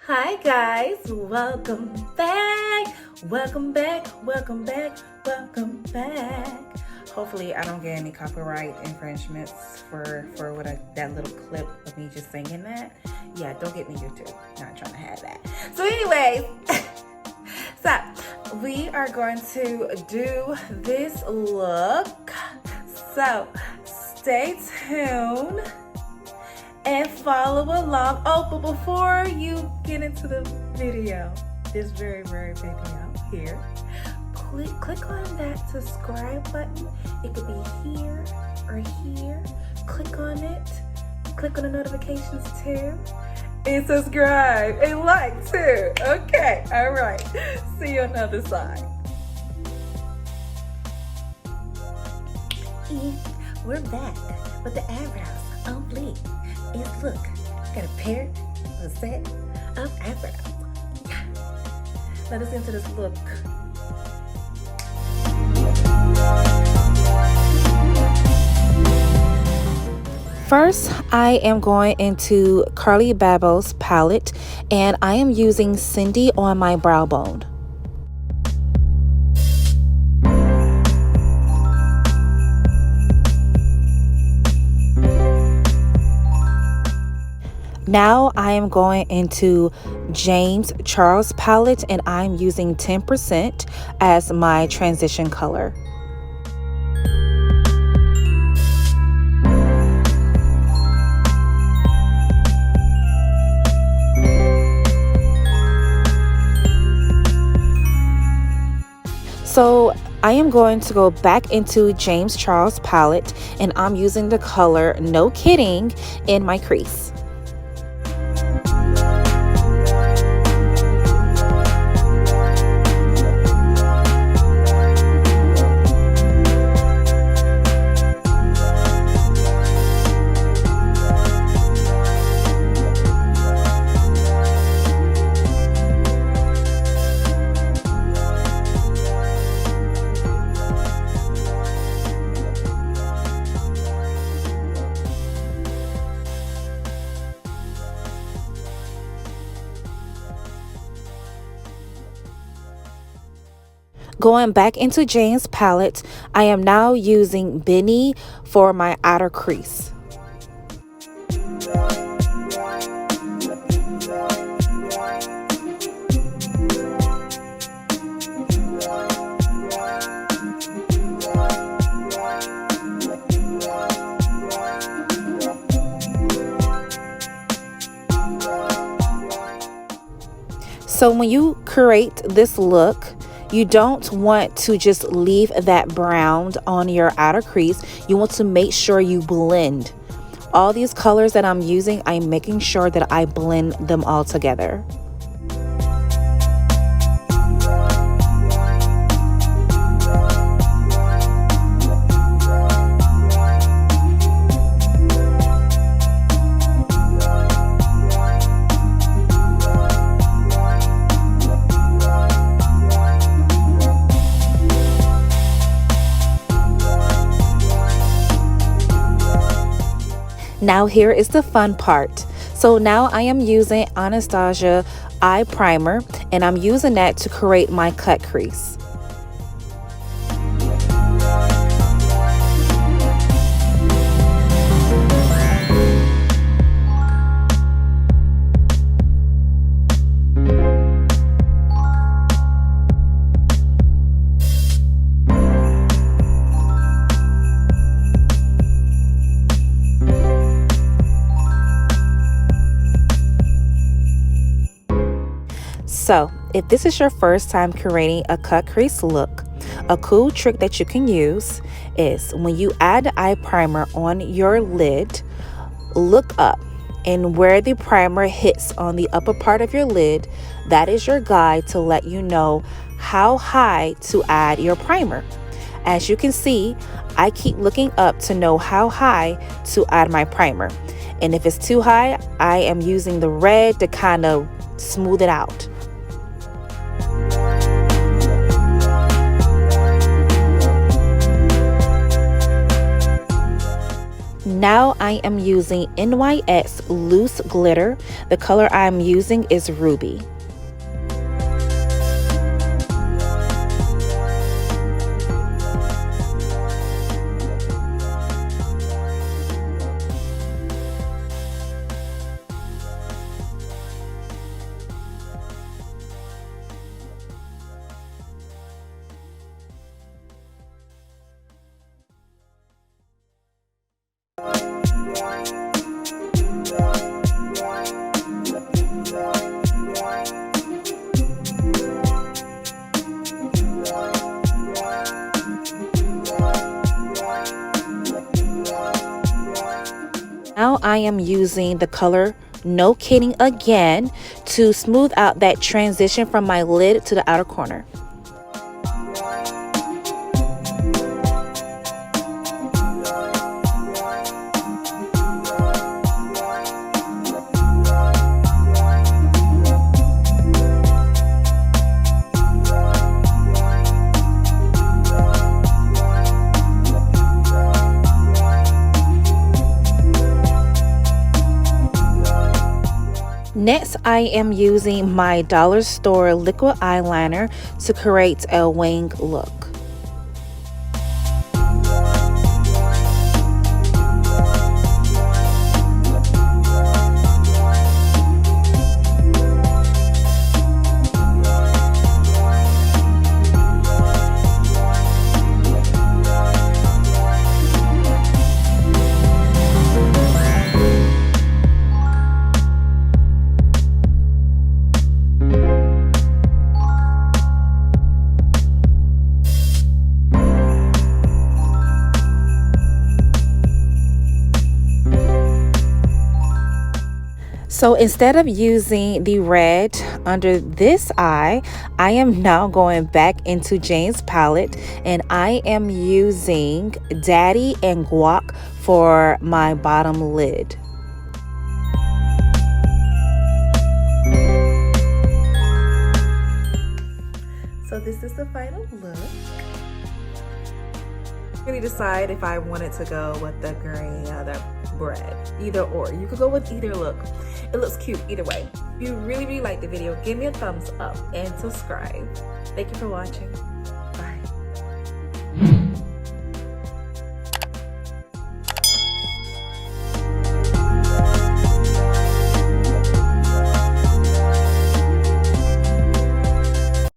Hi guys, welcome back. Welcome back, welcome back, welcome back. Hopefully I don't get any copyright infringements for that little clip of me just singing that. Yeah, don't get me YouTube. Not trying to have that. So anyways, so we are going to do this look. So stay tuned and follow along. Oh, but before you get into the video, this very video here, click on that subscribe button. It could be here or here. Click on it. Click on the notifications too. And subscribe and like too. Okay, all right. See you on the other side. We're back with the eyebrows on fleek. And look, got a pair, a set of eyebrows. Let us into this look. First, I am going into Carli Byble's palette, and I am using Cindy on my brow bone. Now I am going into James Charles palette, and I'm using 10% as my transition color. So I am going to go back into James Charles palette, and I'm using the color No Kidding in my crease. Going back into James palette, I am now using Benny for my outer crease. So when you create this look, you don't want to just leave that brown on your outer crease. You want to make sure you blend. All these colors that I'm using, I'm making sure that I blend them all together. Now here is the fun part. So now I am using Anastasia eye primer, and I'm using that to create my cut crease. So if this is your first time creating a cut crease look, a cool trick that you can use is when you add the eye primer on your lid, look up, and where the primer hits on the upper part of your lid, that is your guide to let you know how high to add your primer. As you can see, I keep looking up to know how high to add my primer. And if it's too high, I am using the red to kind of smooth it out. Now I am using NYX Loose Glitter. The color I'm using is Ruby. Now I am using the color No Kidding again to smooth out that transition from my lid to the outer corner. Next, I am using my dollar store liquid eyeliner to create a wing look. So instead of using the red under this eye, I am now going back into Jane's palette and I am using Daddy and Guac for my bottom lid. So this is the final look. Really decide if I wanted to go with the green or the red, either or. You could go with either look. It looks cute either way. If you really like the video, give me a thumbs up and subscribe. Thank you for watching.